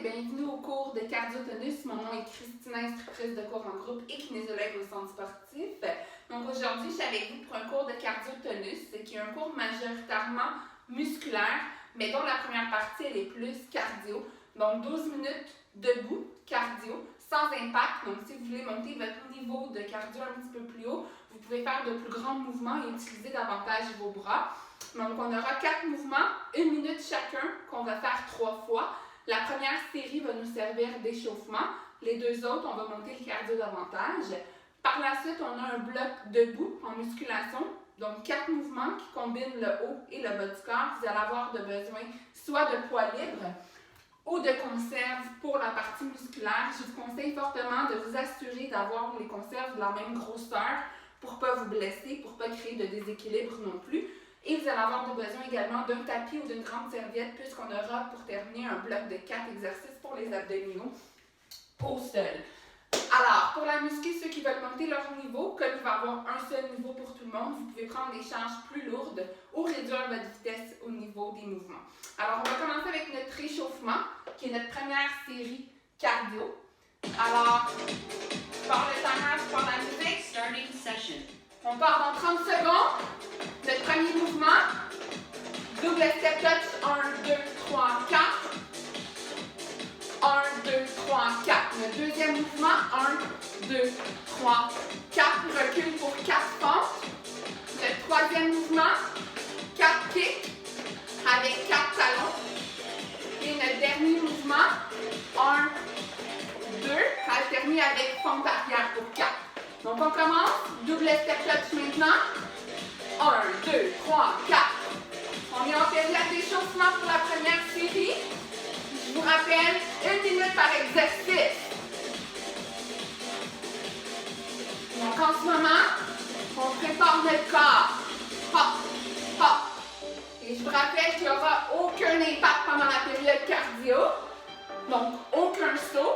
bienvenue au cours de Cardiotonus. Mon nom est Christina, instructrice de cours en groupe et kinésiologue au centre sportif. Donc aujourd'hui, je suis avec vous pour un cours de Cardiotonus, qui est un cours majoritairement musculaire, mais dont la première partie elle est plus cardio. Donc 12 minutes debout, cardio, sans impact. Donc si vous voulez monter votre niveau de cardio un petit peu plus haut, vous pouvez faire de plus grands mouvements et utiliser davantage vos bras. Donc on aura 4 mouvements, 1 minute chacun, qu'on va faire 3 fois. La première série va nous servir d'échauffement. Les deux autres, on va monter le cardio davantage. Par la suite, on a un bloc debout en musculation. Donc 4 mouvements qui combinent le haut et le bas du corps. Vous allez avoir besoin soit de poids libre ou de conserves pour la partie musculaire. Je vous conseille fortement de vous assurer d'avoir les conserves de la même grosseur pour ne pas vous blesser, pour ne pas créer de déséquilibre non plus. Et vous allez avoir besoin également d'un tapis ou d'une grande serviette puisqu'on aura pour terminer un bloc de 4 exercices pour les abdominaux au sol. Alors, pour la muscu, ceux qui veulent monter leur niveau, comme il va y avoir un seul niveau pour tout le monde, vous pouvez prendre des charges plus lourdes ou réduire votre vitesse au niveau des mouvements. Alors, on va commencer avec notre échauffement, qui est notre première série cardio. Alors, je pars le timer, je pars la musique. Starting session. On part dans 30 secondes. Notre premier mouvement, double step touch, 1, 2, 3, 4. 1, 2, 3, 4. Notre deuxième mouvement, 1, 2, 3, 4. Recule pour 4 fentes. Notre troisième mouvement, 4 kicks avec 4 talons. Et notre dernier mouvement, 1, 2, alterné avec fente arrière pour 4. Donc on commence, double step touch maintenant. 1, 2, 3, 4. On est en période d'échauffement pour la première série. Je vous rappelle, 1 minute par exercice. Donc en ce moment, on prépare notre corps. Hop, hop. Et je vous rappelle qu'il n'y aura aucun impact pendant la période cardio. Donc aucun saut.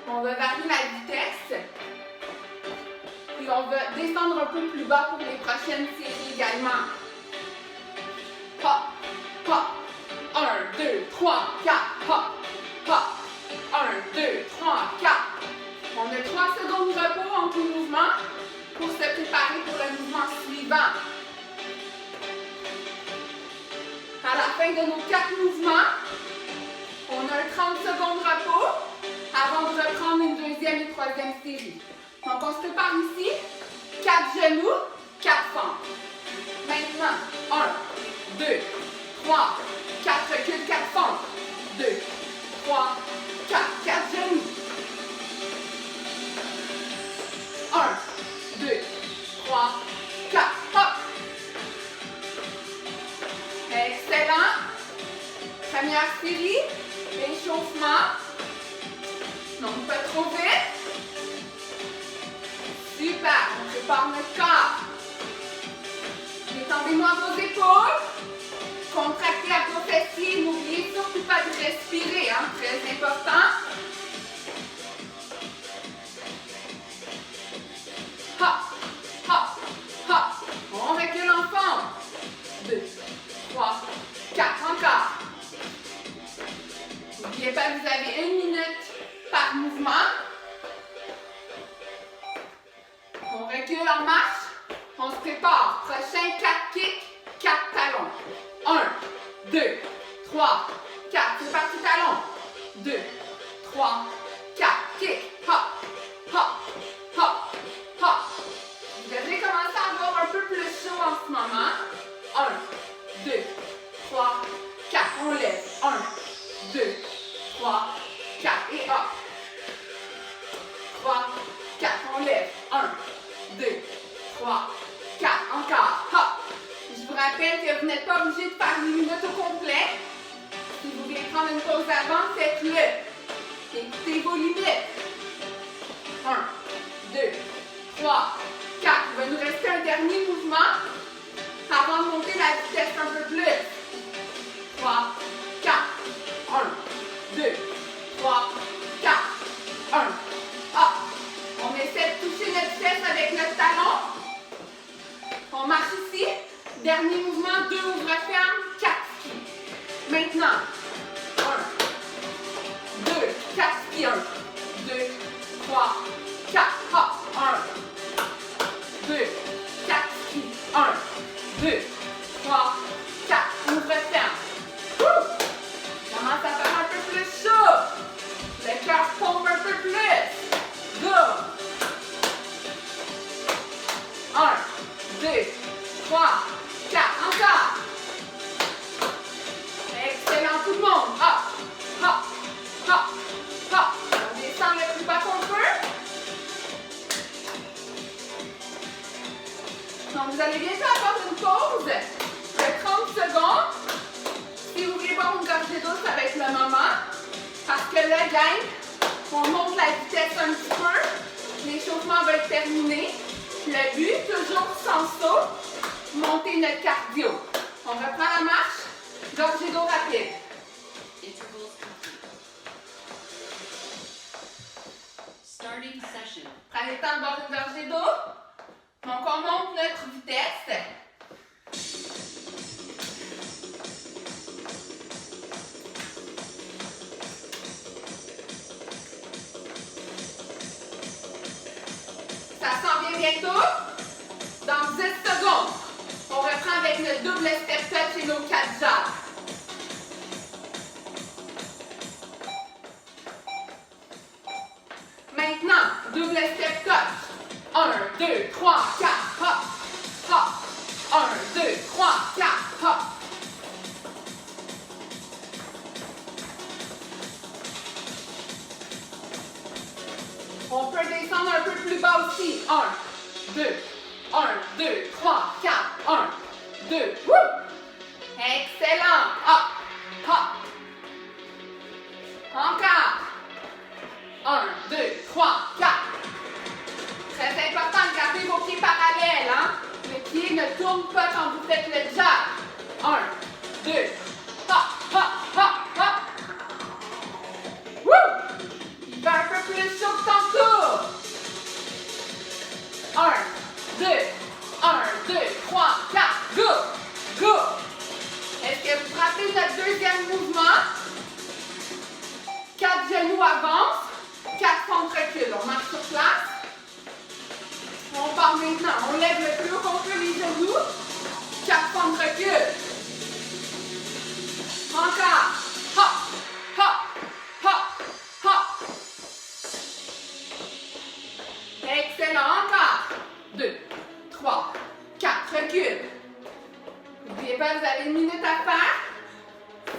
On va varier la vitesse. Et on va descendre un peu plus bas pour les prochaines séries également. Hop, hop. 1, 2, 3, 4. Hop, hop. 1, 2, 3, 4. On a 3 secondes de repos entre les mouvements pour se préparer pour le mouvement suivant. À la fin de nos 4 mouvements, on a un 30 secondes de repos avant de reprendre une deuxième et troisième série. Donc, on se prépare ici, 4 genoux, 4 fentes. Maintenant, 1, 2, 3, 4, recule, 4 fentes. 2, 3, 4, 4 genoux. 1, 2, 3, 4, hop. Excellent. Première série, échauffement. Donc, pas trop vite. Super, on prépare notre corps. Détendez-moi vos épaules. Contractez à vos fessiers. N'oubliez surtout pas de respirer, hein, très important. Hop, hop, hop. On recule en fente. 2, 3, 4, encore. N'oubliez pas que vous avez 1 minute par mouvement. On recule en marche, on se prépare. Prochain 4 kicks, 4 talons. 1, 2, 3, 4. C'est parti, talons. 2, 3, 4. Kick. Hop, hop, hop, hop. Vous devrez commencer à avoir un peu plus chaud en ce moment. 1, 2, 3, 4. On lève. 1, 2, 3, 4. Et hop. 3, 4. On lève. 1, 2, 3, 4, encore, hop. Je vous rappelle que vous n'êtes pas obligé de faire 10 minutes au complet. Si vous voulez prendre une pause avant, faites-le. Écoutez vos limites. 1, 2, 3, 4. Il va nous rester un dernier mouvement avant de monter la vitesse un peu plus. 3, 4, 1, 2, 3, 4, 1, hop. On essaie de toucher notre fesse avec notre talon. On marche ici. Dernier mouvement, 2 ouvre-ferme, 4 skis. Maintenant, 1, 2, 4 skis. 1, 2, 3, 4. Hop. 1, 2, 4 skis. 1, 2, 3, 4. Ouvre, ferme. Commence à faire un peu plus chaud. Le cœur pompe un peu plus. Go. 1, 2, 3, 4. Encore. Excellent tout le monde. Hop, hop, hop, hop. On descend le plus bas qu'on peut. Donc vous allez bientôt avoir une pause de 30 secondes. Si vous voulez boire une gorgée d'eau, ça va être le moment. Parce que là, gang, on monte la vitesse un petit peu. L'échauffement va être terminé. Le but, toujours sans saut, monter notre cardio. On reprend la marche. Gorgée d'eau rapide. Starting session. Prenez le temps de boire une gorgée d'eau. Donc, on monte notre vitesse. Ça s'en vient bientôt. Dans 10 secondes, on reprend avec notre double step touch et nos 4 jabs. Maintenant, double step touch. 1, 2, 3, 4, hop, hop. 1, 2, 3, 4, hop. On peut descendre un peu plus bas aussi. 1, 2, 1, 2, 3, 4, 1, 2, wouh! Excellent. Hop, hop. Encore. 1, 2, 3, 4. Très important de garder vos pieds parallèles. Hein? Les pieds ne tournent pas quand vous faites le jab. 1, 2, hop, hop, hop, hop. Wouh! Il fait un peu plus chaud que tantôt. 1, 2, 1, 2, 3, 4. Go! Go! Est-ce que vous frappez notre deuxième mouvement? 4 genoux avancent. 4 fentes recul. On marche sur place. On part maintenant. On lève le plus haut qu'on peut les genoux. 4 fentes recul. Encore. Hop, hop, hop, hop. Excellent. Encore. 2, 3, 4. Recule. N'oubliez pas, vous avez une minute à faire.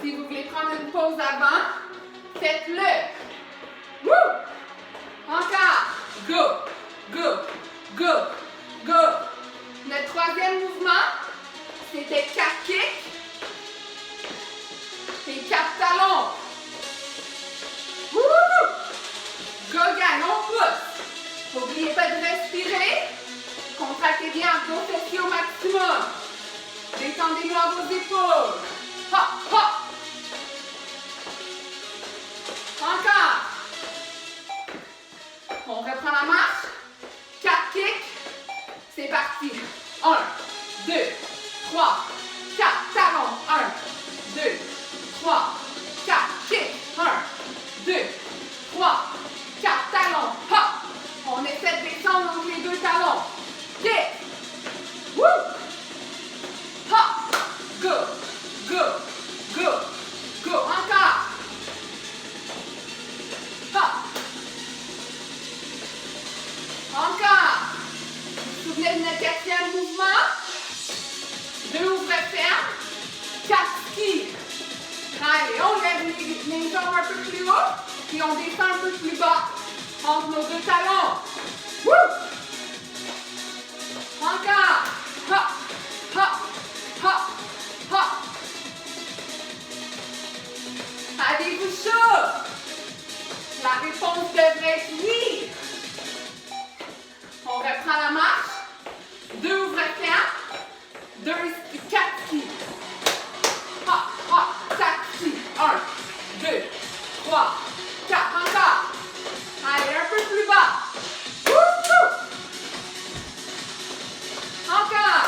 Si vous voulez prendre une pause avant, faites-le. Wouh! Encore. Go, go, go, go. Notre troisième mouvement, c'était 4 kicks et 4 talons. Wouh! Go, gang, on pousse. N'oubliez pas de respirer. Contractez bien vos fessiers au maximum. Détendez-nous à vos épaules. Hop, hop. Encore. On reprend la marche. 4 kicks. C'est parti. 1, 2, 3, 4. Talons. 1, 2, 3, 4. Kicks. 1, 2, 3, 4. Talons. Hop. On essaie de descendre entre les deux talons. Kick. Woo. Hop. Go. Go. Go. Go. Encore. Hop. Encore. Vous vous souvenez de notre quatrième mouvement? 2 ouvres fermes. 4 skis. Allez, on lève les jambes un peu plus haut. Puis on descend un peu plus bas. Entre nos deux talons. Wouh! Encore. Hop. Hop. Hop. Hop. Avez-vous chaud? La réponse devrait être oui. On reprend la marche. 2 ouvres fermes. 4 skis. Hop, hop, 4 skis. 1, 2, 3, 4. Encore. Allez, un peu plus bas. Wouhou! Encore.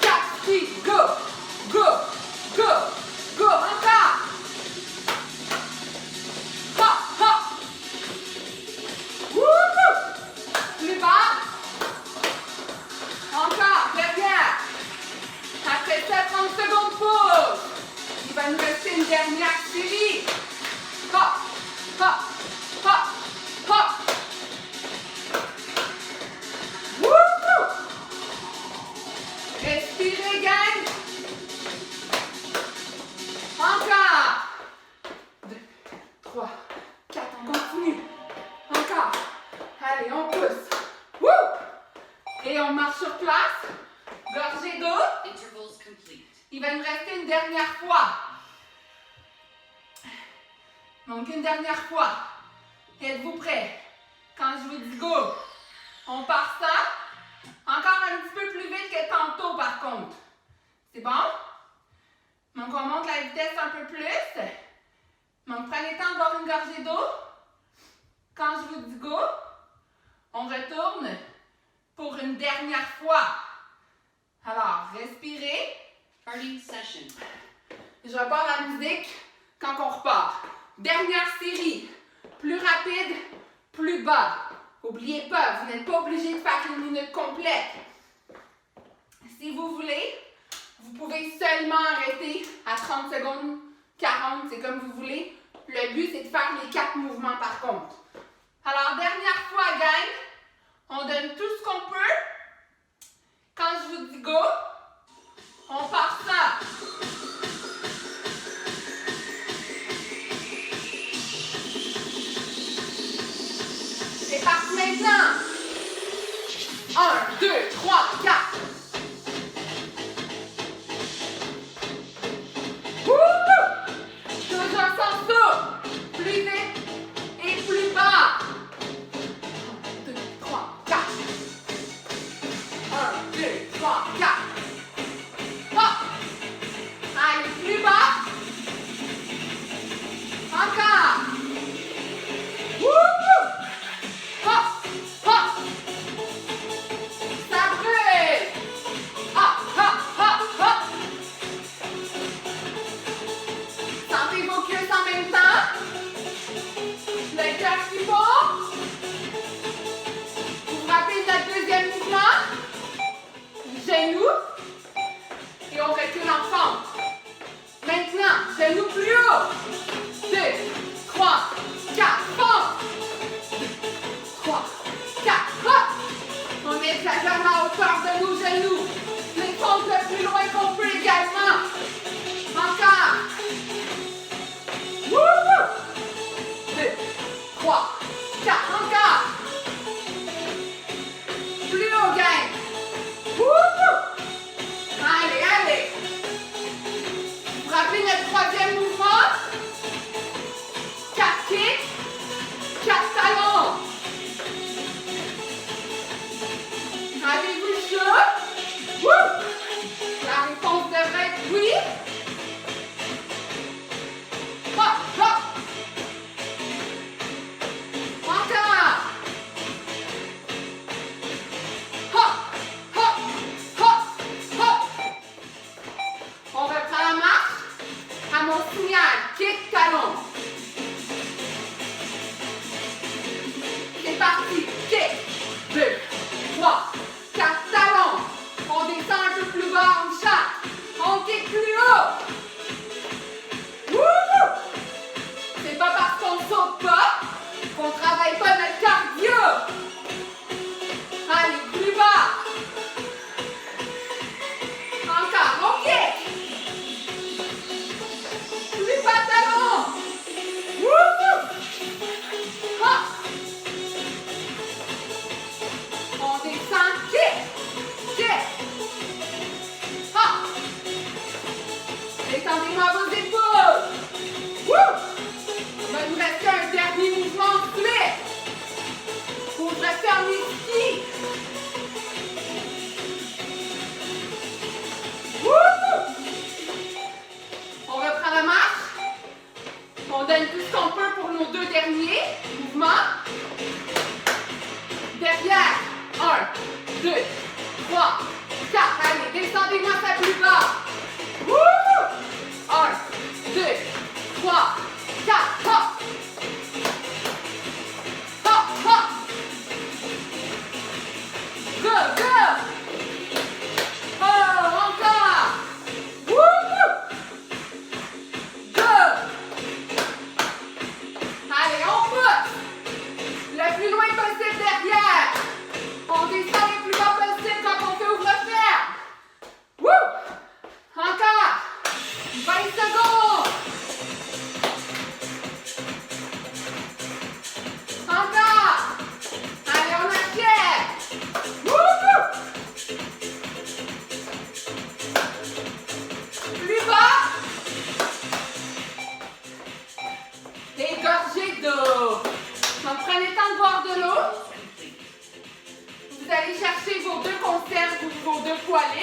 4 skis. Go, go, go, go. Encore. va nous rester une dernière série. Hop, hop, hop, hop. Wouhou! Respirez, gang. Encore. 2, 3, 4, on continue. Encore. Allez, on pousse. Wouh! Et on marche sur place. Gorgée d'eau. Intervals complete. Il va nous rester une dernière fois. Donc, une dernière fois. Êtes-vous prêts? Quand je vous dis go, on part ça. Encore un petit peu plus vite que tantôt, par contre. C'est bon? Donc, on monte la vitesse un peu plus. Donc, prenez le temps de boire une gorgée d'eau. Quand je vous dis go, on retourne pour une dernière fois. Alors, respirez. Starting session. Je repars la musique quand on repart. Dernière série. Plus rapide, plus bas. N'oubliez pas, vous n'êtes pas obligé de faire une minute complète. Si vous voulez, vous pouvez seulement arrêter à 30 secondes, 40, c'est comme vous voulez. Le but, c'est de faire les 4 mouvements par contre. Alors, dernière fois, gang, on donne tout ce qu'on peut. Quand je vous dis go, on part ça. C'est parti maintenant. 1, 2, 3, 4. Wouhou! Toujours sans souffle. Plus vite et plus bas. 1, 2, 3, 4. 1, 2, 3, 4. Hop! Allez, plus bas. Encore. Wouhou! Hop! Hop! Ça brûle! Hop! Hop! Hop! Hop! Sentez vos cuisses en même temps. Le cœur qui bat. Vous frappez le deuxième mouvement. Genoux. Et on recule en fente. Maintenant, genoux plus haut. 2, 3, 4, fente. 3, 4, hop! On exagère la hauteur de nos genoux. Les fentes le plus loin qu'on peut également. Encore. Wouhou! 2, 3, 4, encore. Plus haut, gang. Wouhou! Allez, allez. Vous rappelez notre troisième mouvement?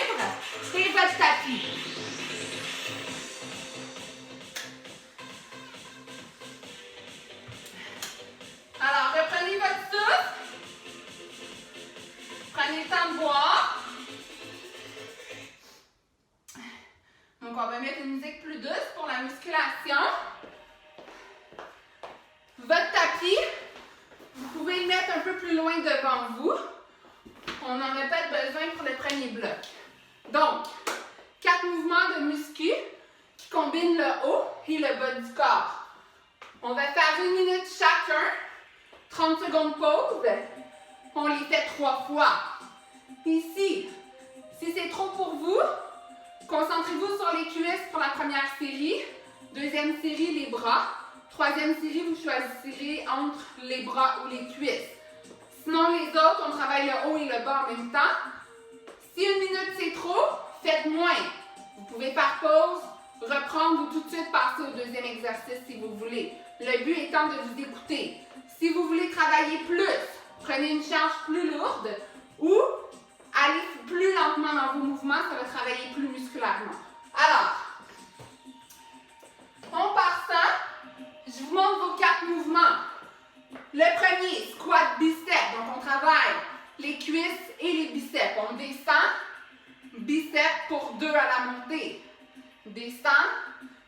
équilibre et votre tapis. Alors, reprenez votre souffle. Prenez le temps de boire. Donc, on va mettre une musique plus douce pour la musculation. Votre tapis, vous pouvez le mettre un peu plus loin devant vous. On n'en a pas besoin pour le premier bloc. Donc, 4 mouvements de muscu qui combinent le haut et le bas du corps. On va faire 1 minute chacun, 30 secondes pause. On les fait 3 fois. Ici, si c'est trop pour vous, concentrez-vous sur les cuisses pour la première série. Deuxième série, les bras. Troisième série, vous choisirez entre les bras ou les cuisses. Sinon, les autres, on travaille le haut et le bas en même temps. Si 1 minute c'est trop, faites moins. Vous pouvez faire pause, reprendre ou tout de suite passer au deuxième exercice si vous voulez. Le but étant de vous écouter. Si vous voulez travailler plus, prenez une charge plus lourde ou allez plus lentement dans vos mouvements, ça va travailler plus musculairement. Alors, on part ça. Je vous montre vos 4 mouvements. Le premier, squat biceps. Donc, on travaille les cuisses et les biceps. On descend, biceps pour 2 à la montée. Descend,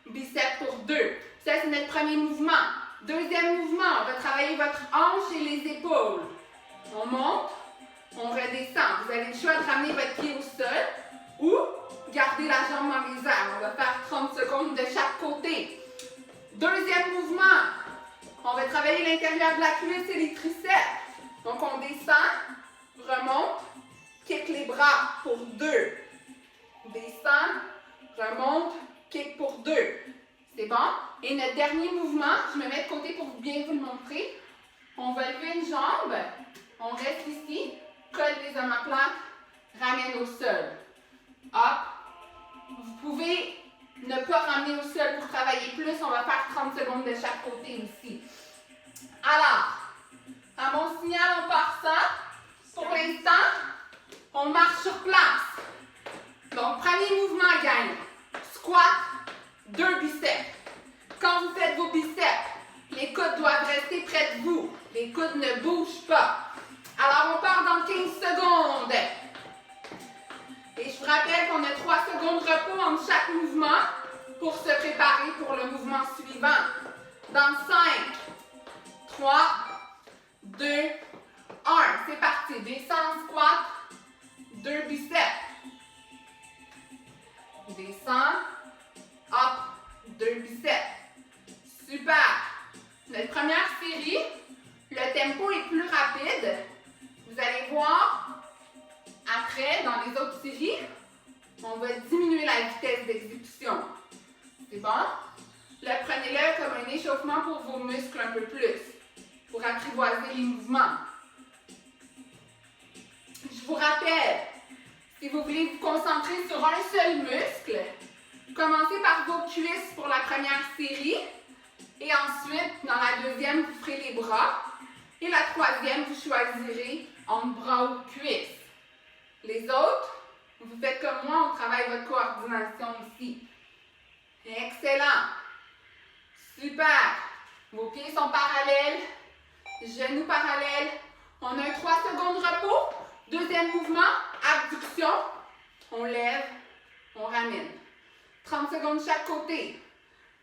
biceps pour 2. Ça, c'est notre premier mouvement. Deuxième mouvement, on va travailler votre hanche et les épaules. On monte, on redescend. Vous avez le choix de ramener votre pied au sol ou garder la jambe dans les airs. On va faire 30 secondes de chaque côté. Deuxième mouvement, on va travailler l'intérieur de la cuisse et les triceps. Donc, on descend, remonte, kick les bras pour 2. Descend, remonte, kick pour 2. C'est bon? Et notre dernier mouvement, je me mets de côté pour bien vous le montrer. On va lever une jambe, on reste ici, colle les omoplates, ramène au sol. Hop. Vous pouvez ne pas ramener au sol pour travailler plus. On va faire 30 secondes de chaque côté aussi. Alors, à mon signal, on part ça. Pour l'instant, on marche sur place. Donc, premier mouvement, gang. Squat, 2 biceps. Quand vous faites vos biceps, les coudes doivent rester près de vous. Les coudes ne bougent pas. Alors, on part dans 15 secondes. Et je vous rappelle qu'on a 3 secondes de repos entre chaque mouvement pour se préparer pour le mouvement suivant. Dans 5, 3, 2, 1. C'est parti. Descends, squat, 2 biceps. Descends, hop, 2 biceps. Super. Notre première série, le tempo est plus rapide. Vous allez voir, après, dans les autres séries, on va diminuer la vitesse d'exécution. C'est bon? Prenez-le comme un échauffement pour vos muscles un peu plus, pour apprivoiser les mouvements. Je vous rappelle, si vous voulez vous concentrer sur un seul muscle, commencez par vos cuisses pour la première série. Et ensuite, dans la deuxième, vous ferez les bras. Et la troisième, vous choisirez entre bras ou cuisses. Les autres, vous faites comme moi, on travaille votre coordination ici. Excellent. Super. Vos pieds sont parallèles. Genoux parallèles. On a 3 secondes de repos. Deuxième mouvement, abduction. On lève, on ramène. 30 secondes de chaque côté.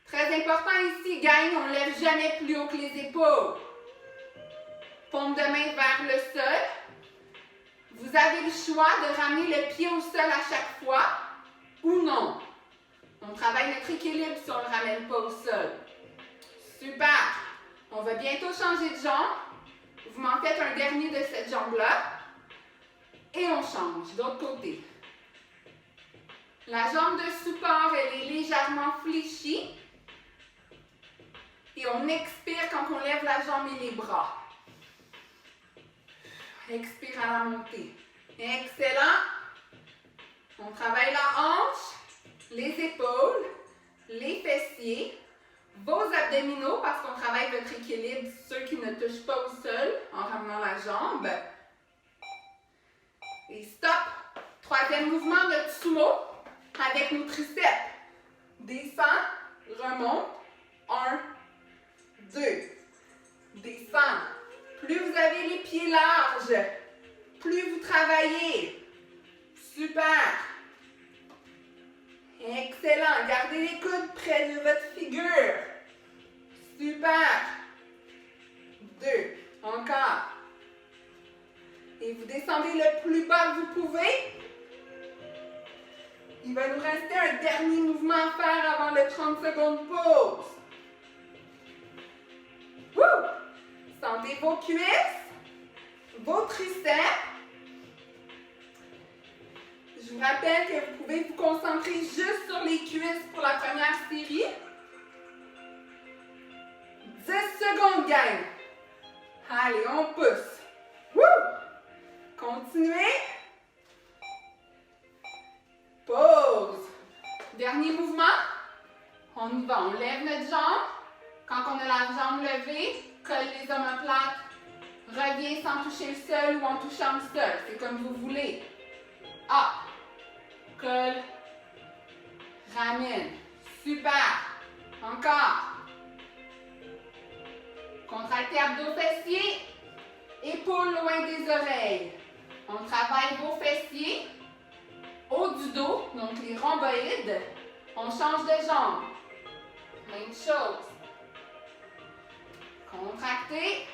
Très important ici, gang, on ne lève jamais plus haut que les épaules. Paume de main vers le sol. Vous avez le choix de ramener le pied au sol à chaque fois ou non. On travaille notre équilibre si on ne le ramène pas au sol. Super. On va bientôt changer de jambe. Vous m'en faites un dernier de cette jambe-là. Et on change d'autre côté. La jambe de support, elle est légèrement fléchie. Et on expire quand on lève la jambe et les bras. Expire à la montée. Excellent. On travaille la hanche, les épaules, les fessiers, vos abdominaux parce qu'on travaille votre équilibre, ceux qui ne touchent pas au sol en ramenant la jambe. Et stop. Troisième mouvement, notre sumo avec nos triceps. Descend, remonte. 1, 2. Descend. Plus vous avez les pieds larges, plus vous travaillez. Super. Excellent. Gardez les coudes près de votre figure. Super. 2. Encore. Et vous descendez le plus bas que vous pouvez. Il va nous rester un dernier mouvement à faire avant le 30 secondes pause. Woo! Sentez vos cuisses, vos triceps. Je vous rappelle que vous pouvez vous concentrer juste sur les cuisses pour la première série. 10 secondes, gang. Allez, on pousse. Woo! Continuez. Pause. Dernier mouvement. On y va. On lève notre jambe. Quand on a la jambe levée, colle les omoplates. Reviens sans toucher le sol ou en touchant le sol. C'est comme vous voulez. Up. Colle. Ramène. Super. Encore. Contractez abdos fessiers. Épaules loin des oreilles. On travaille vos fessiers. Haut du dos, donc les rhomboïdes. On change de jambe. Même chose. Contractez.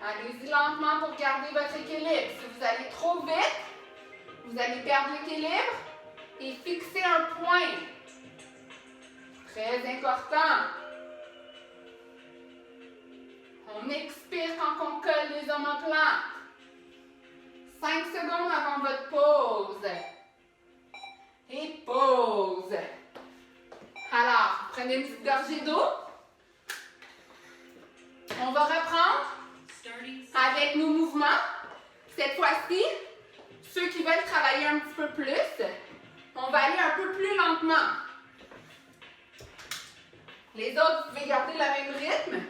Allez-y lentement pour garder votre équilibre. Si vous allez trop vite, vous allez perdre l'équilibre et fixer un point. Très important. On expire quand on colle les omoplates. 5 secondes avant votre pause. Et pause. Alors, prenez une petite gorgée d'eau. On va reprendre avec nos mouvements. Cette fois-ci, ceux qui veulent travailler un petit peu plus, on va aller un peu plus lentement. Les autres, vous pouvez garder le même rythme.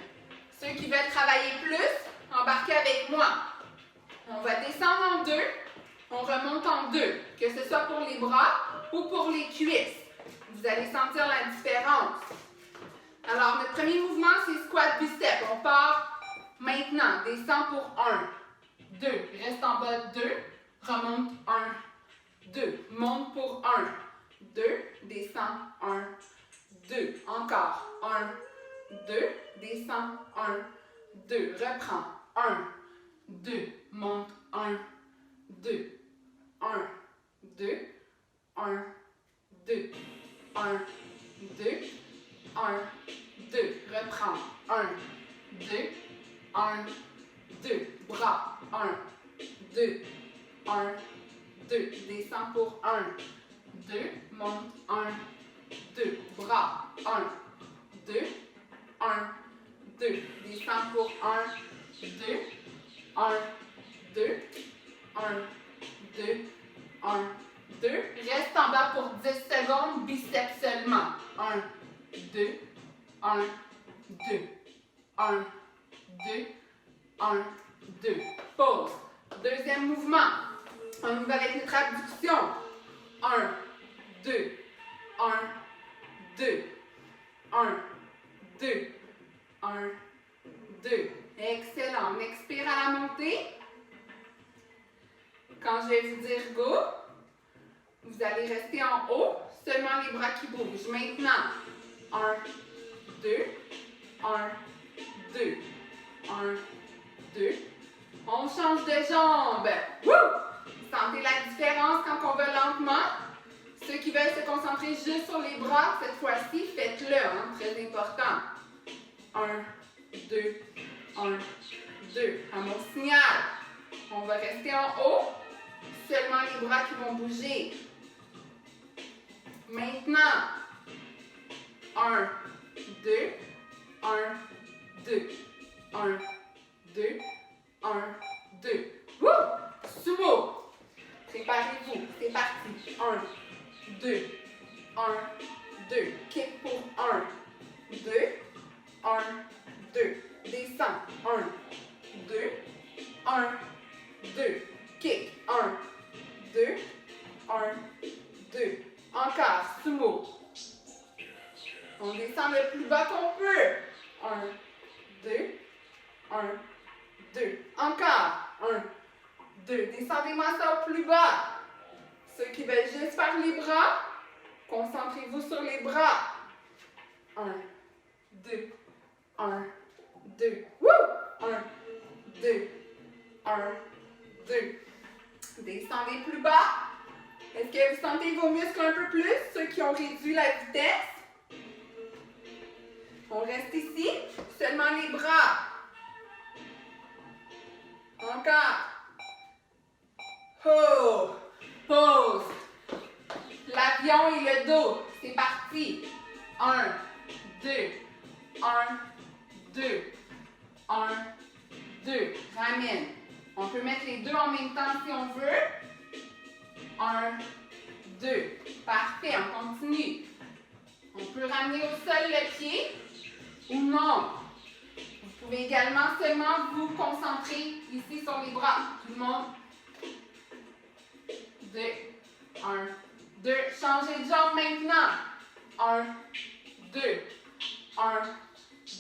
Ceux qui veulent travailler plus, embarquez avec moi. On va descendre en 2, on remonte en 2, que ce soit pour les bras ou pour les cuisses. Vous allez sentir la différence. Alors, notre premier mouvement, c'est squat biceps. On part maintenant. Descend pour 1, 2. Reste en bas 2. Remonte 1, 2. Monte pour 1, 2. Descend 1, 2. Encore. 1, 2. Descend 1, 2. Reprends. 1, 2. Monte 1, 2. 1, 2. 1, 2. 1, 2. 1, 2. Reprends. 1, 2. 1, 2. Bras. 1, 2. 1, 2. Descends pour 1, 2. Monte 1, 2. Bras. 1, 2. 1, 2. Descends pour 1, 2. 1, 2. 1, 2. 1, 2. Reste en bas pour 10 secondes, biceps seulement. 1, 2, 1, 2, 1, 2, 1, 2. Pause. Deuxième mouvement. On y va avec notre abduction. 1, 2, 1, 2, 1, 2, 1, 2. Excellent. On expire à la montée. Quand je vais vous dire go, vous allez rester en haut, seulement les bras qui bougent. Maintenant, 1, 2, 1, 2, 1, 2. On change de jambe. Woo! Sentez la différence quand on va lentement. Ceux qui veulent se concentrer juste sur les bras, cette fois-ci, faites-le, hein, très important. 1, 2, 1, 2. À mon signal, on va rester en haut, seulement les bras qui vont bouger. Maintenant, 1, 2, 1, 2, 1, 2, 1, 2. Wouh! Sumo. Préparez-vous. C'est parti. 1, 2, 1, 2. Kick pour 1, 2, 1, 2. Descends. 1, 2, 1, 2. Kick. 1, 2, 1, 2. Encore, sumo. On descend le plus bas qu'on peut. 1, 2, 1, 2. Encore, 1, 2. Descendez-moi ça au plus bas. Ceux qui veulent juste faire les bras, concentrez-vous sur les bras. 1, 2, 1, 2. Wouh! 1, 2, 1, 2. Descendez plus bas. Est-ce que vous sentez vos muscles un peu plus, ceux qui ont réduit la vitesse? On reste ici, seulement les bras. Encore. Oh! Pause. L'avion et le dos. C'est parti. 1, 2, 1, 2, 1, 2. Ramène. On peut mettre les deux en même temps si on veut. 1, 2. Parfait, on continue. On peut ramener au sol le pied ou non. Vous pouvez également seulement vous concentrer ici sur les bras. Tout le monde. 2, 1, 2. Changez de jambe maintenant. 1, 2, 1,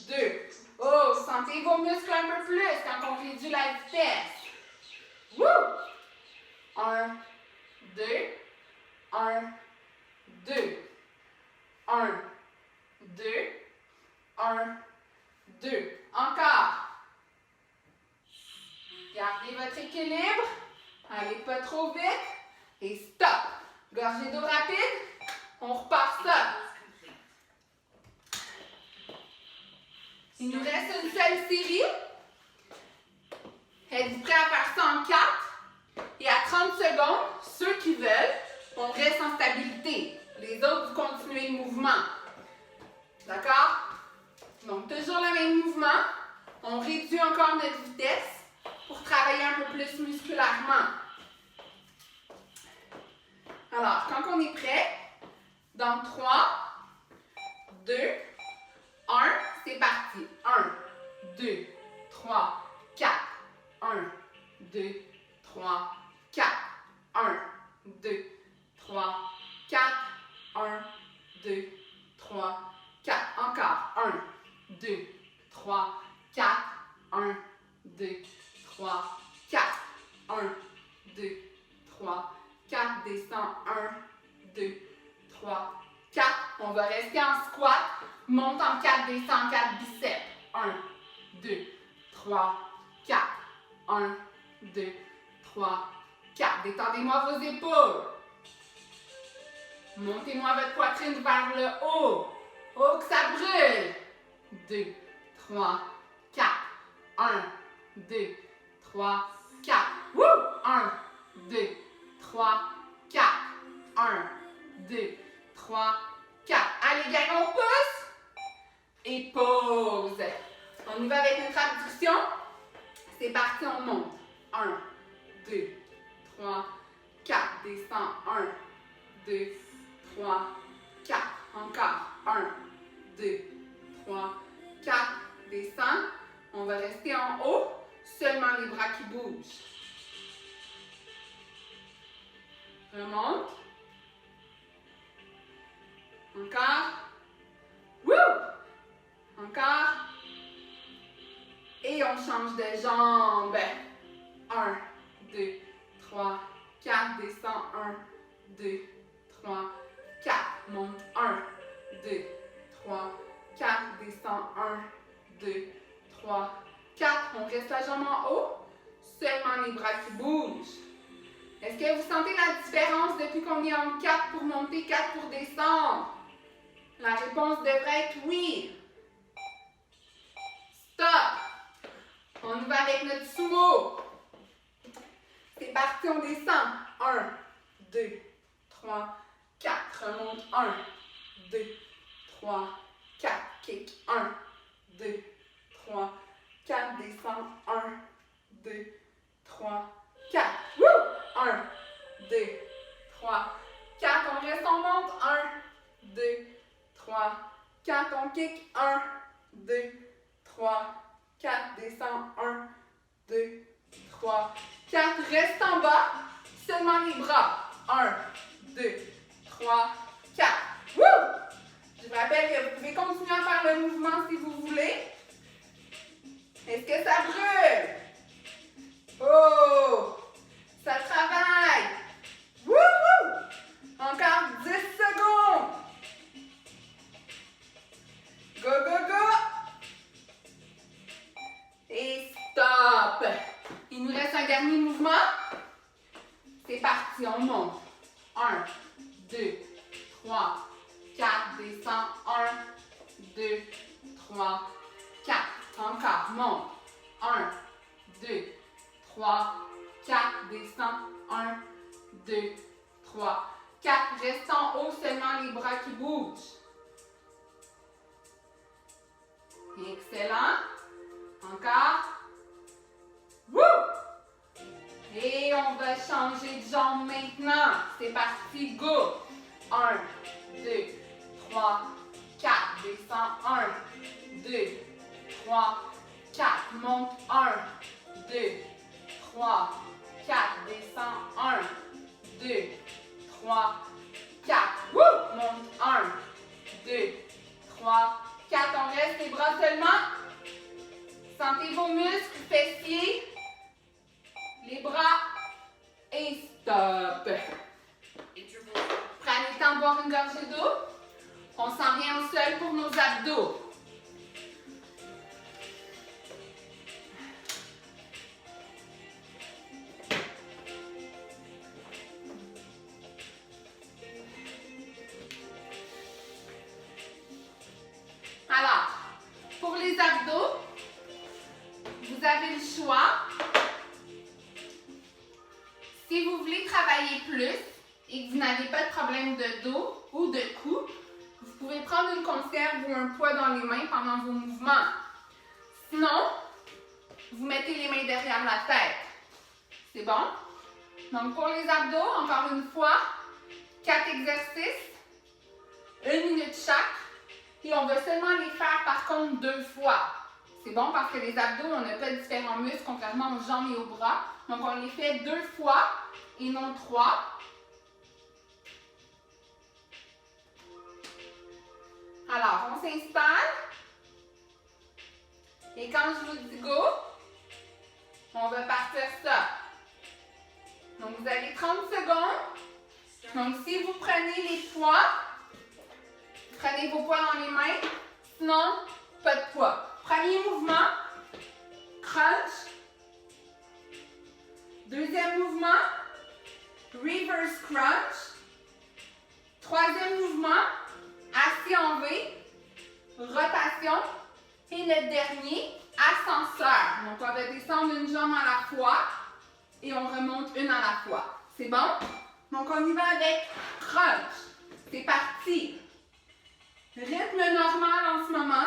2. Oh, sentez vos muscles un peu plus quand on réduit la vitesse. Wouh! 1, 2, 1, 2, 1, 2, 1, 2. Encore. Gardez votre équilibre. Allez pas trop vite. Et stop. Gorgée d'eau rapide. On repart ça. Il nous reste une seule série. Êtes-vous prêts à faire ça en 4? Et à 30 secondes, ceux qui veulent, on reste en stabilité. Les autres, vous continuez le mouvement. D'accord? Donc, toujours le même mouvement. On réduit encore notre vitesse pour travailler un peu plus musculairement. Alors, quand on est prêt, dans 3, 2, 1, c'est parti. 1, 2, 3, 4. 1, 2, 3, 4. 1, 2, 3, 4. 1, 2, 3, 4. Encore. 1, 2, 3, 4. 1, 2, 3, 4. 1, 2, 3, 4. Descend. 1, 2, 3, 4. On va rester en squat. Monte en 4, descend en 4 biceps. 1, 2, 3, 4. 1, 2, 3, 4. Détendez-moi vos épaules. Montez-moi votre poitrine vers le haut. Oh, que ça brûle. 2, 3, 4. 1, 2, 3, 4. Wouh! 1, 2, 3, 4. 1, 2, 3, 4. Allez, gang, on pousse. Et pause. On y va avec notre abduction. C'est parti, on monte. 1, 2, 3, 4. Descend. 1, 2, 3, 4. Encore. 1, 2, 3, 4. Descend. On va rester en haut. Seulement les bras qui bougent. Remonte. Encore. Wouh! Encore. Et on change de jambe. 1, 2, 3, 4. Descend. 1, 2, 3, 4. Monte. 1, 2, 3, 4. Descend. 1, 2, 3, 4. On reste la jambe en haut. Seulement les bras qui bougent. Est-ce que vous sentez la différence depuis qu'on est en 4 pour monter, 4 pour descendre? La réponse devrait être oui. Stop. On y va avec notre sumo. C'est parti, on descend. 1, 2, 3, 4. Remonte. 1, 2, 3, 4. Kick. 1, 2, 3, 4. Descend. 1, 2, 3, 4. Wouh! 1, 2, 3, 4. On reste, on monte. 1, 2, 3, 4. On kick. 1, 2, 3, 4. Descend. 1, 2, 3, 4. Reste en bas. seulement les bras. 1, 2, 3, 4. Wouh! Je vous rappelle que vous pouvez continuer à faire le mouvement si vous voulez. Est-ce que ça brûle? Oh! Ça travaille! Wouhou! Encore 10 secondes. Go, go, go! Et stop! Il nous reste un dernier mouvement. C'est parti, on monte. 1, 2, 3, 4, descend. 1, 2, 3, 4. Encore, monte. 1, 2, 3, 4, descend. 1, 2, 3, 4. Reste en haut, seulement les bras qui bougent. Excellent. Encore. Wouh! Et on va changer de jambe maintenant. C'est parti, go! 1, 2, 3, 4. Descend. 1, 2, 3, 4. Monte. 1, 2, 3, 4. Descend. 1, 2, 3, 4. Wouh! Monte. 1, 2, 3, 4. On reste les bras seulement. Sentez vos muscles fessiers. Les bras. Et stop. Interval. Prenez le temps de boire une gorgée d'eau. On s'en vient au sol pour nos abdos. Alors, pour les abdos, vous avez le choix. Si vous voulez travailler plus et que vous n'avez pas de problème de dos ou de cou, vous pouvez prendre une conserve ou un poids dans les mains pendant vos mouvements. Sinon, vous mettez les mains derrière la tête. C'est bon? Donc, pour les abdos, encore une fois, 4 exercices, 1 minute chaque. Et on va seulement les faire par contre 2 fois. C'est bon parce que les abdos, on n'a pas différents muscles contrairement aux jambes et aux bras. Donc on les fait 2 fois et non 3. Alors, on s'installe. Et quand je vous dis go, on va partir ça. Donc vous avez 30 secondes. Donc si vous prenez les poids, prenez vos poids dans les mains, sinon, pas de poids. Premier mouvement, crunch. Deuxième mouvement, reverse crunch. Troisième mouvement, assis en V, rotation. Et le dernier, ascenseur. Donc, on va descendre une jambe à la fois et on remonte une à la fois. C'est bon? Donc, on y va avec crunch. C'est parti. Rythme normal en ce moment.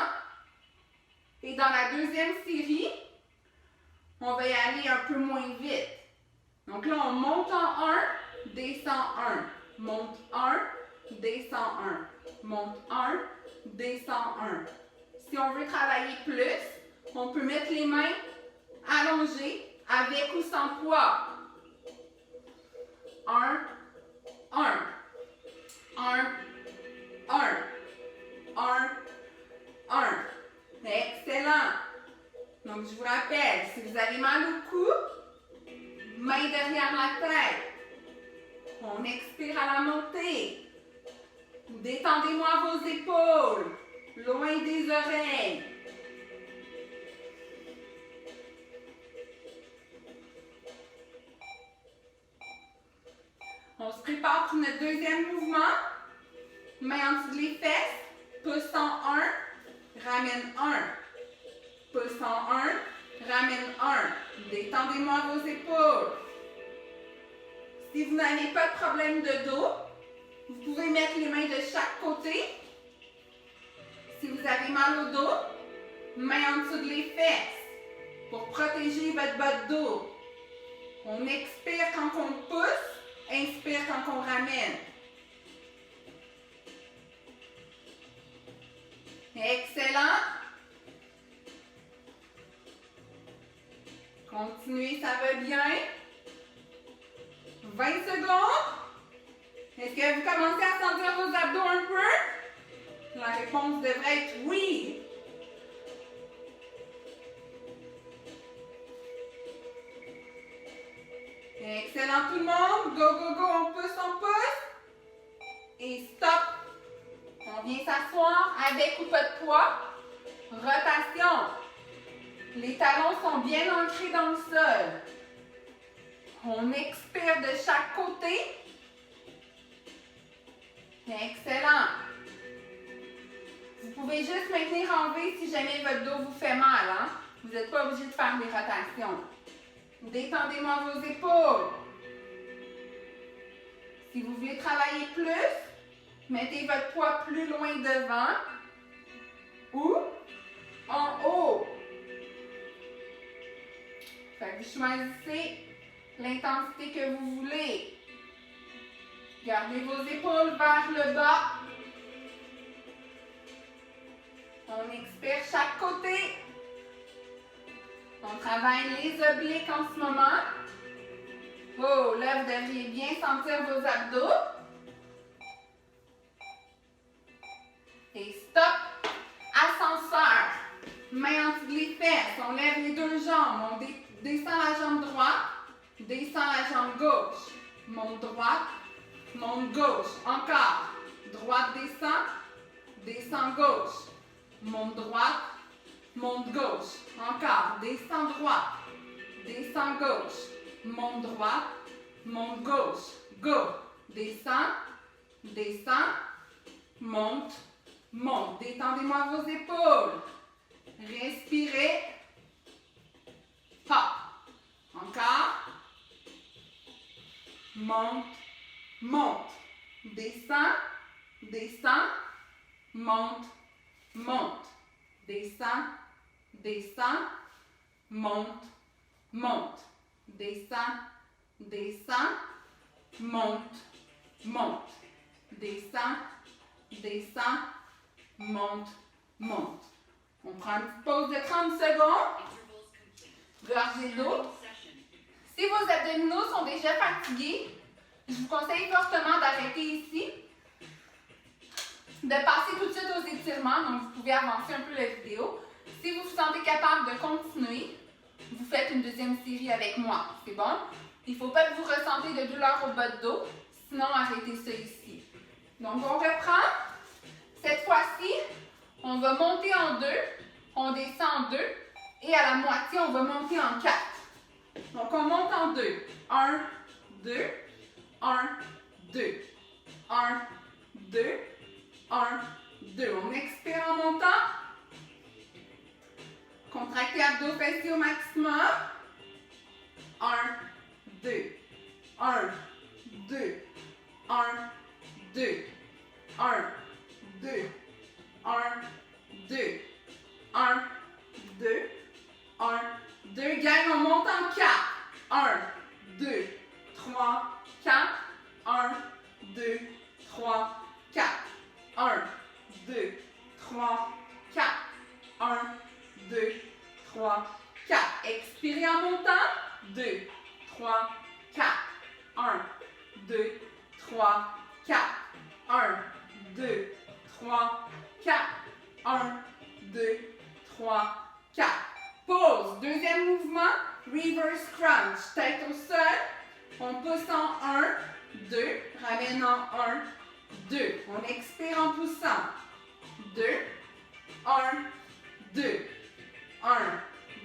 Et dans la deuxième série, on va y aller un peu moins vite. Donc là, on monte en 1, descend 1. Monte 1, descend 1. Monte 1, descend 1. Si on veut travailler plus, on peut mettre les mains allongées avec ou sans poids. 1, 1. 1, 1. 1, 1. Excellent. Donc, je vous rappelle, si vous avez mal au cou, main derrière la tête. On expire à la montée. Détendez-moi vos épaules, loin des oreilles. On se prépare pour notre deuxième mouvement. Main en dessous des fesses. Pouce en 1, ramène 1. Pouce en 1, ramène 1. Détendez-moi vos épaules. Si vous n'avez pas de problème de dos, vous pouvez mettre les mains de chaque côté. Si vous avez mal au dos, main en dessous des fesses pour protéger votre bas de dos. On expire quand on pousse, inspire quand on ramène. Excellent. Continuez, ça va bien. 20 commencé à sentir vos abdos un peu? La réponse devrait être oui. Excellent tout le monde. Go, go, go, on pousse, on pousse. Et stop. On vient s'asseoir avec ou pas de poids. Rotation. Les talons sont bien ancrés dans le sol. On expire de chaque côté. Excellent. Vous pouvez juste maintenir en V si jamais votre dos vous fait mal. Hein? Vous n'êtes pas obligé de faire des rotations. Détendez-moi vos épaules. Si vous voulez travailler plus, mettez votre poids plus loin devant ou en haut. Fait que vous choisissez l'intensité que vous voulez. Gardez vos épaules vers le bas. On expire chaque côté. On travaille les obliques en ce moment. Oh, là, vous devriez bien sentir vos abdos. Et stop. Ascenseur. Main en dessous des fesses. On lève les deux jambes. On descend la jambe droite. Descend la jambe gauche. Monte droite. Monte gauche. Encore. Droite descend. Descend gauche. Monte droite. Monte gauche. Encore. Descend droite. Descend gauche. Monte droite. Monte gauche. Go. Descend. Descend. Monte. Monte. Détendez-moi vos épaules. Respirez. Hop. Encore. Monte. Monte. Descend. Descend. Monte. Monte. Descend. Descend. Monte. Monte. Descend. Descend. Monte. Monte. Descend. Descend. Monte. Monte. On prend une petite pause de 30 secondes. Gorgée d'eau. Si vos abdominaux sont déjà fatigués, je vous conseille fortement d'arrêter ici, de passer tout de suite aux étirements, donc vous pouvez avancer un peu la vidéo. Si vous vous sentez capable de continuer, vous faites une deuxième série avec moi, c'est bon? Il ne faut pas que vous ressentez de douleur au bas de dos, sinon arrêtez ça ici. Donc on reprend. Cette fois-ci, on va monter en 2, on descend en 2, et à la moitié, on va monter en 4. Donc on monte en 2. 1, 2, 1, 2, 1, 2, 1, 2. On expire en montant. Contractez abdos fessiers au maximum. 1, 2, 1, 2, 1, 2, 1, 2, 1, 2, 1, 2, 1, 2. Gang, on monte en 4. 1, 2, 3, 4. 1, 2, 3, 4. 1, 2, 3, 4. 1, 2, 3, 4. Expirez en montant. 2, 3, 4. 1, 2, 3, 4. 1, 2, 3, 4. 1, 2, 3, 4. Pause. Deuxième mouvement. Reverse crunch. Tête au sol. On pousse en 1, 2. Ramène en 1, 2. On expire en poussant. 2, 1, 2. 1,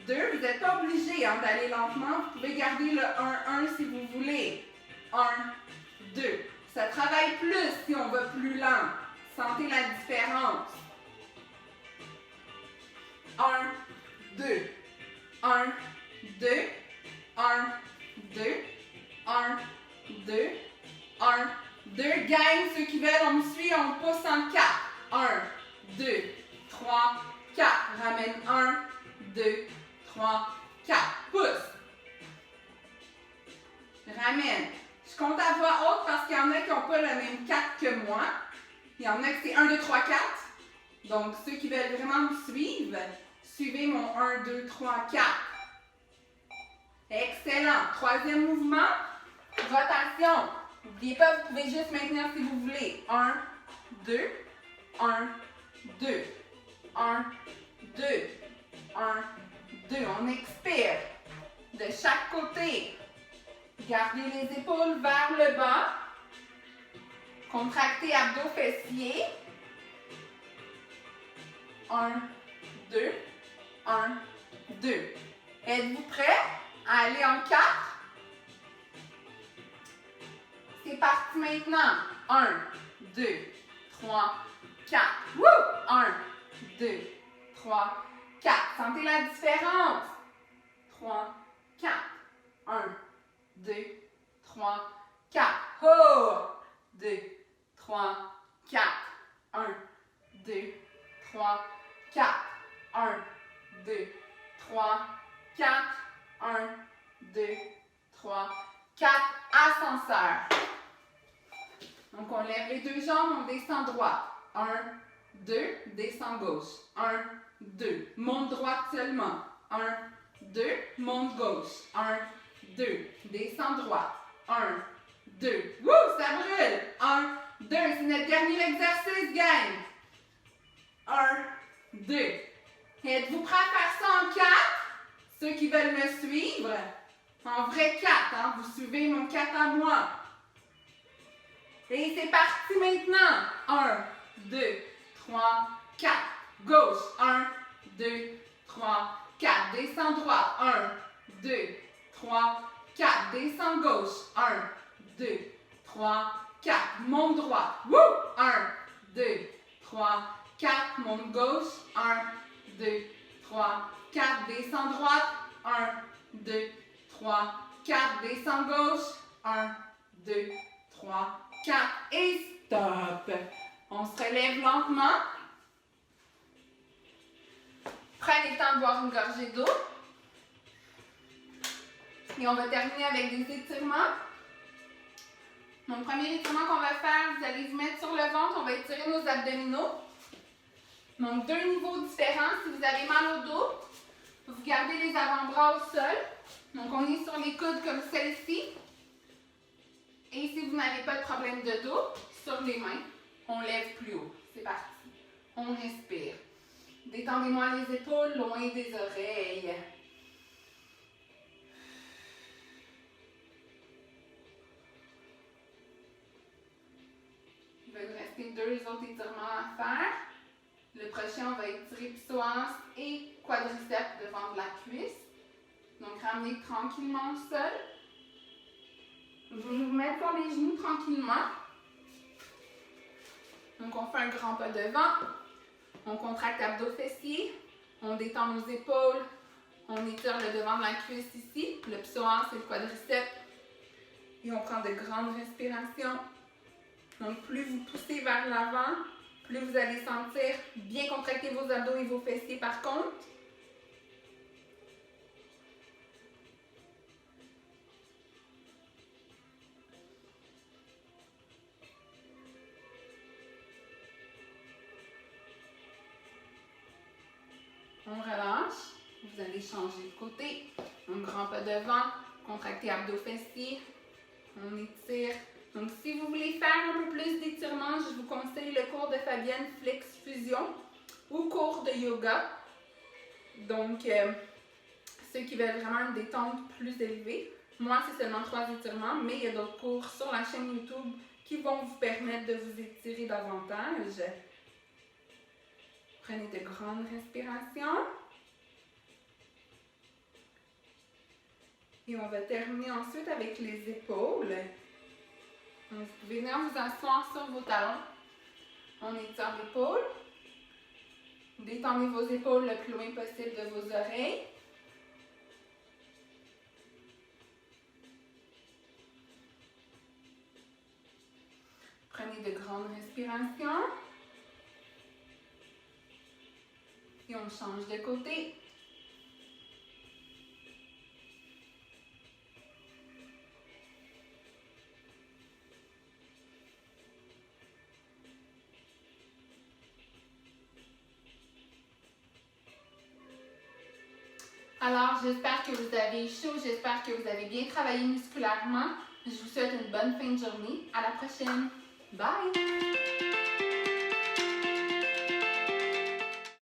2. Vous n'êtes pas obligé d'aller lentement. Vous pouvez garder le 1, 1 si vous voulez. 1, 2. Ça travaille plus si on va plus lent. Sentez la différence. 1, 2. 1, 2. 1, 2. 1, 2. 1, 2. Gang, ceux qui veulent, on me suit, on pousse en 4. 1, 2, 3, 4. Ramène 1, 2, 3, 4. Pousse. Ramène. Je compte à voix haute parce qu'il y en a qui n'ont pas le même 4 que moi. Il y en a que c'est 1, 2, 3, 4. Donc, ceux qui veulent vraiment me suivre, suivez mon 1, 2, 3, 4. Excellent. Troisième mouvement. Rotation. N'oubliez pas, vous pouvez juste maintenir si vous voulez. 1, 2, 1, 2, 1, 2, 1, 2. On expire de chaque côté. Gardez les épaules vers le bas. Contractez abdos fessiers. 1, 2, 1, 2. Êtes-vous prêts à aller en 4? C'est parti maintenant. 1, 2, 3, 4. Wouh! 1, 2, 3, 4. Sentez la différence. 3, 4. 1, 2, 3, 4. Oh! 2, 3, 4. 1, 2, 3, 4. 1, 2, 3, 4. 1, 2, 3, 4. Ascenseur. Donc, on lève les deux jambes, on descend droite. 1, 2, descend gauche. 1, 2, monte droite seulement. 1, 2, monte gauche. 1, 2, descend droite. 1, 2, wouh, ça brûle. 1, 2, c'est notre dernier exercice, gang. 1, 2. Êtes-vous prêts à faire ça en 4? Ceux qui veulent me suivre, en vrai 4, hein? Vous suivez mon 4 à moi. Et c'est parti maintenant. 1, 2, 3, 4. Gauche. 1, 2, 3, 4. Descends droite. 1, 2, 3, 4. Descends gauche. 1, 2, 3, 4. Monte droite. Wouh! 1, 2, 3, 4. Monte gauche. 1, 2, 3, 4. Descends droite. 1, 2, 3, 4. Descends gauche. 1, 2, 3, 4. Et stop. On se relève lentement. Prenez le temps de boire une gorgée d'eau. Et on va terminer avec des étirements. Donc, premier étirement qu'on va faire, vous allez vous mettre sur le ventre. On va étirer nos abdominaux. Donc, 2 niveaux différents. Si vous avez mal au dos, vous gardez les avant-bras au sol. Donc, on est sur les coudes comme celle-ci. Et si vous n'avez pas de problème de dos, sur les mains, on lève plus haut. C'est parti. On respire. Détendez-moi les épaules loin des oreilles. Il va nous rester 2 autres étirements à faire. Le prochain, on va étirer psoas et quadriceps devant de la cuisse. Donc, ramenez tranquillement au sol. Je vais vous mettre sur les genoux tranquillement. Donc, on fait un grand pas devant. On contracte abdos fessiers. On détend nos épaules. On étire le devant de la cuisse ici. Le psoas et le quadriceps. Et on prend de grandes respirations. Donc, plus vous poussez vers l'avant, plus vous allez sentir bien contracter vos abdos et vos fessiers par contre. On relâche. Vous allez changer de côté. Un grand pas devant. Contractez abdos fessiers. On étire. Donc, si vous voulez faire un peu plus d'étirement, je vous conseille le cours de Fabienne Flex Fusion ou cours de yoga. Donc, ceux qui veulent vraiment une détente plus élevée. Moi, c'est seulement 3 étirements, mais il y a d'autres cours sur la chaîne YouTube qui vont vous permettre de vous étirer davantage. Prenez de grandes respirations. Et on va terminer ensuite avec les épaules. Donc, vous pouvez venir vous asseoir sur vos talons. On étire l'épaule. Détendez vos épaules le plus loin possible de vos oreilles. Prenez de grandes respirations. Et on change de côté. Alors, j'espère que vous avez chaud, j'espère que vous avez bien travaillé musculairement. Je vous souhaite une bonne fin de journée. À la prochaine. Bye!